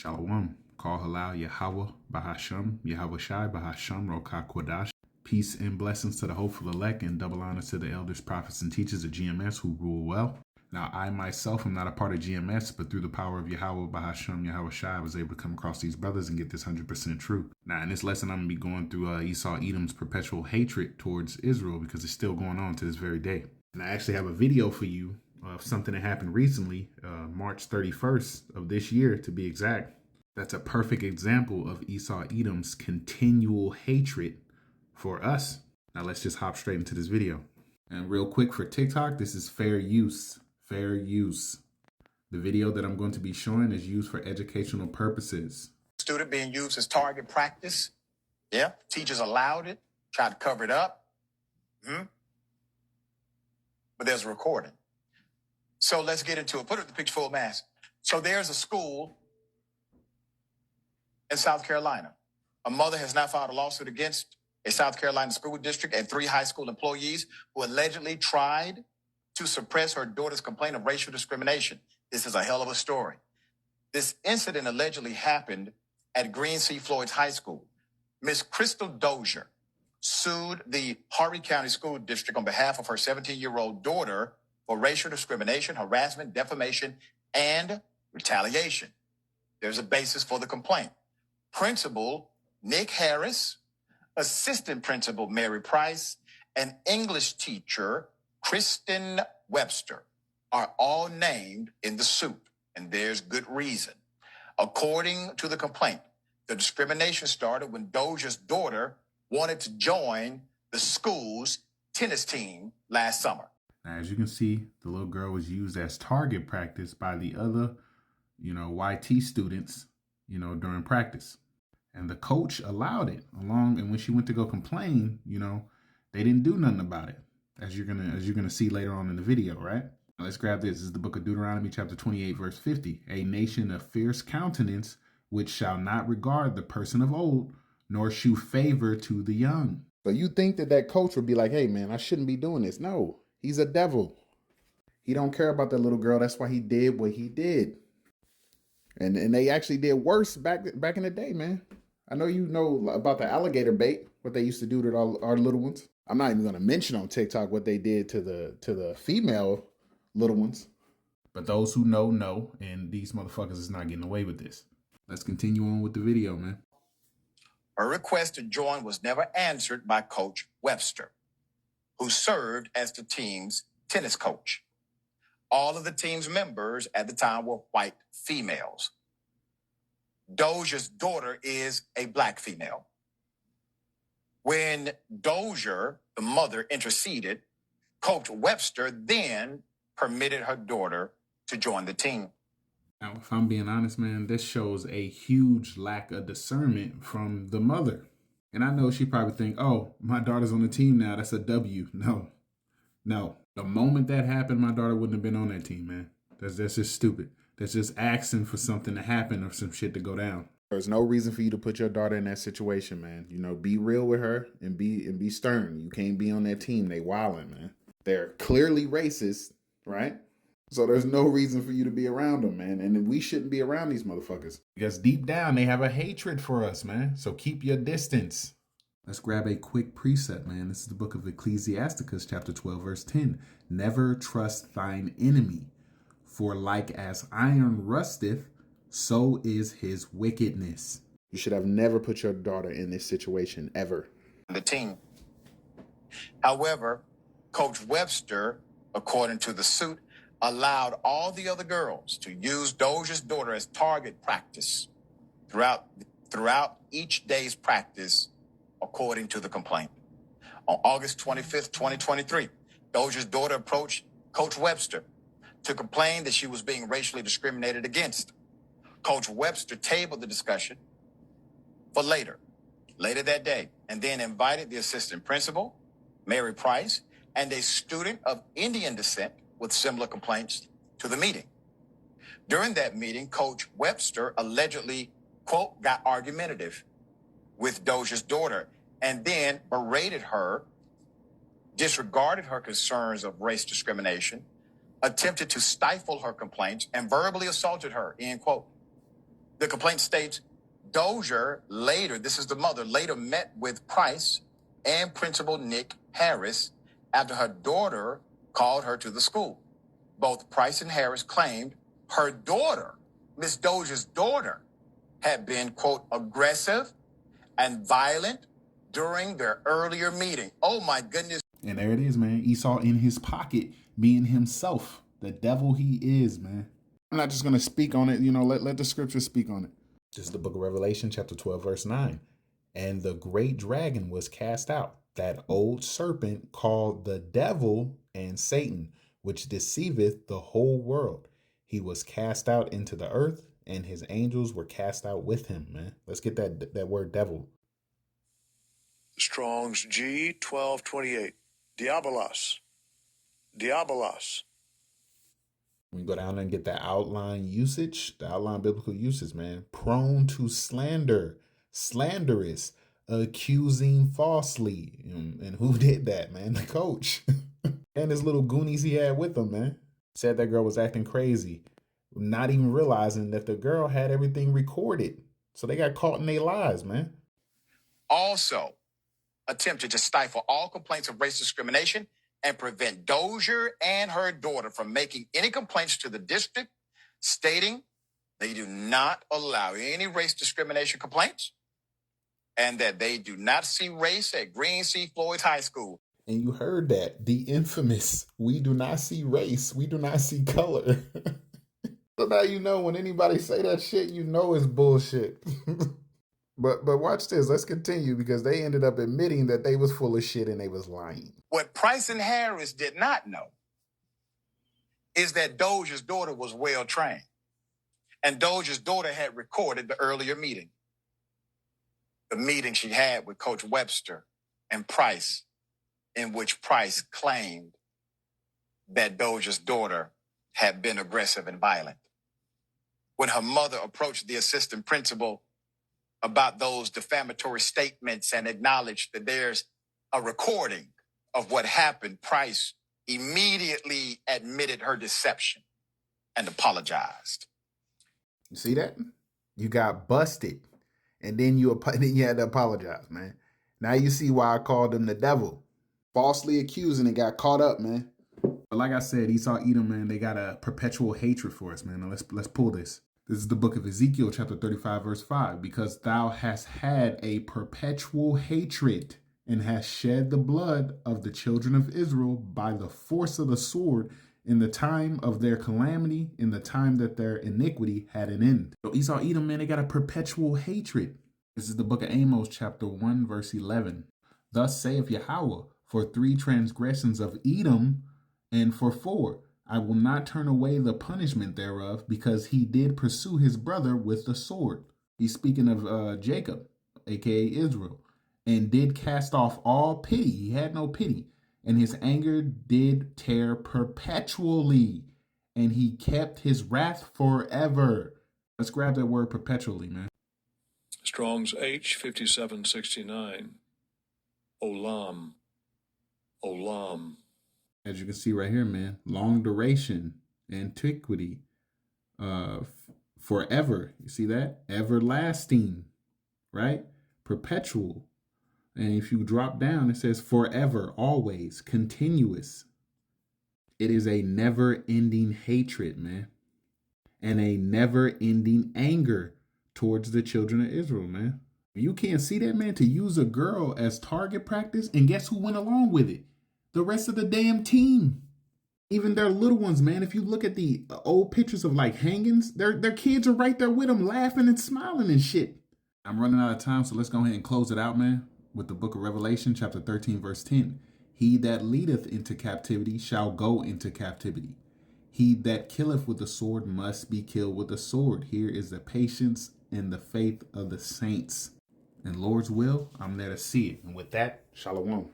Shalom. Call halal Yahweh Bahasham, Yahweh Shai Bahasham Roka Kodash. Peace and blessings to the hopeful elect and double honor to the elders, prophets, and teachers of GMS who rule well. Now, I myself am not a part of GMS, but through the power of Yahweh Bahasham, Yahweh Shai, I was able to come across these brothers and get this 100% true. Now, in this lesson, I'm going to be going through Esau Edom's perpetual hatred towards Israel because it's still going on to this very day. And I actually have a video for you of something that happened recently, March 31st of this year, to be exact. That's a perfect example of Esau Edom's continual hatred for us. Now let's just hop straight into this video. And real quick for TikTok, this is fair use. Fair use. The video that I'm going to be showing is used for educational purposes. Student being used as target practice. Yeah, teachers allowed it, tried to cover it up. But there's a recording. So let's get into it. Put it the picture full mass. So there's a school in South Carolina. A mother has now filed a lawsuit against a South Carolina school district and 3 high school employees who allegedly tried to suppress her daughter's complaint of racial discrimination. This is a hell of a story. This incident allegedly happened at Green C. Floyd's High School. Miss Crystal Dozier sued the Horry County School District on behalf of her 17-year-old daughter for racial discrimination, harassment, defamation, and retaliation. There's a basis for the complaint. Principal Nick Harris, Assistant Principal Mary Price, and English teacher Kristen Webster are all named in the suit, and there's good reason. According to the complaint, the discrimination started when Dozier's daughter wanted to join the school's tennis team last summer. Now, as you can see, the little girl was used as target practice by the other, YT students, during practice. And the coach allowed it and when she went to go complain, they didn't do nothing about it. As you're gonna see later on in the video, right? Now let's grab this. This is the book of Deuteronomy, chapter 28, verse 50. A nation of fierce countenance, which shall not regard the person of old, nor shew favor to the young. So you think that coach would be like, hey man, I shouldn't be doing this. No, he's a devil. He don't care about that little girl. That's why he did what he did. And they actually did worse back in the day, man. I know you know about the alligator bait, what they used to do to our little ones. I'm not even going to mention on TikTok what they did to the female little ones. But those who know, and these motherfuckers is not getting away with this. Let's continue on with the video, man. Her request to join was never answered by Coach Webster, who served as the team's tennis coach. All of the team's members at the time were white females. Dozier's daughter is a black female. When Dozier, the mother, interceded, Coach Webster then permitted her daughter to join the team. Now, if I'm being honest, man, this shows a huge lack of discernment from the mother. And I know she probably think, oh, my daughter's on the team now. That's a W. No. The moment that happened, my daughter wouldn't have been on that team, man. That's just stupid. That's just asking for something to happen or some shit to go down. There's no reason for you to put your daughter in that situation, man. Be real with her and be stern. You can't be on that team. They wildin', man. They're clearly racist, right? So there's no reason for you to be around them, man. And we shouldn't be around these motherfuckers. Because deep down, they have a hatred for us, man. So keep your distance. Let's grab a quick precept, man. This is the book of Ecclesiasticus, chapter 12, verse 10. Never trust thine enemy, for like as iron rusteth, so is his wickedness. You should have never put your daughter in this situation, ever. The team. However, Coach Webster, according to the suit, allowed all the other girls to use Dozier's daughter as target practice throughout each day's practice, according to the complaint. On August 25th, 2023, Dozier's daughter approached Coach Webster to complain that she was being racially discriminated against. Coach Webster tabled the discussion for later that day, and then invited the assistant principal, Mary Price, and a student of Indian descent with similar complaints to the meeting. During that meeting, Coach Webster allegedly, quote, got argumentative with Dozier's daughter and then berated her, disregarded her concerns of race discrimination, attempted to stifle her complaints, and verbally assaulted her, end quote. The complaint states Dozier later, this is the mother, later met with Price and Principal Nick Harris after her daughter called her to the school. Both Price and Harris claimed her daughter, Miss Dozier's daughter, had been, quote, aggressive and violent during their earlier meeting. Oh my goodness. And there it is, man. Esau in his pocket, being himself, the devil he is, man. I'm not just going to speak on it. Let the scripture speak on it. This is the book of Revelation, chapter 12, verse 9. And the great dragon was cast out, that old serpent called the devil and Satan, which deceiveth the whole world. He was cast out into the earth, and his angels were cast out with him, man. Let's get that word devil. Strong's G 1228. Diabolos. Diabolos. We go down and get the outline usage, the outline biblical usage, man. Prone to slander, slanderous, accusing falsely. And who did that, man? The coach. And his little goonies he had with him, man. Said that girl was acting crazy, not even realizing that the girl had everything recorded. So they got caught in their lies, man. Also attempted to stifle all complaints of race discrimination and prevent Dozier and her daughter from making any complaints to the district, stating they do not allow any race discrimination complaints and that they do not see race at Green C. Floyd High School. And you heard that, the infamous, we do not see race, we do not see color. So now you know when anybody say that shit, you know it's bullshit. But watch this. Let's continue because they ended up admitting that they was full of shit and they was lying. What Price and Harris did not know is that Dozier's daughter was well trained. And Dozier's daughter had recorded the earlier meeting. The meeting she had with Coach Webster and Price, in which Price claimed that Dozier's daughter had been aggressive and violent. When her mother approached the assistant principal about those defamatory statements and acknowledged that there's a recording of what happened, Price immediately admitted her deception and apologized. You see that? You got busted, and then you had to apologize, man. Now you see why I called him the devil. Falsely accusing and got caught up, man. But like I said, Esau, Edom, man, they got a perpetual hatred for us, man. Now let's pull this. This is the book of Ezekiel, chapter 35, verse 5. Because thou hast had a perpetual hatred and hast shed the blood of the children of Israel by the force of the sword in the time of their calamity, in the time that their iniquity had an end. So Esau, Edom, man, they got a perpetual hatred. This is the book of Amos, chapter 1, verse 11. Thus saith Yahweh, for 3 transgressions of Edom, and for 4, I will not turn away the punishment thereof, because he did pursue his brother with the sword. He's speaking of Jacob, aka Israel, and did cast off all pity. He had no pity. And his anger did tear perpetually, and he kept his wrath forever. Let's grab that word perpetually, man. Strong's H 5769. Olam. Olam. As you can see right here, man, long duration, antiquity, forever. You see that? Everlasting, right? Perpetual. And if you drop down, it says forever, always, continuous. It is a never-ending hatred, man. And a never-ending anger towards the children of Israel, man. You can't see that, man, to use a girl as target practice. And guess who went along with it? The rest of the damn team. Even their little ones, man. If you look at the old pictures of like hangings, their kids are right there with them laughing and smiling and shit. I'm running out of time, so let's go ahead and close it out, man, with the book of Revelation, chapter 13, verse 10. He that leadeth into captivity shall go into captivity. He that killeth with the sword must be killed with the sword. Here is the patience and the faith of the saints. And Lord's will, I'm there to see it. And with that, shalom.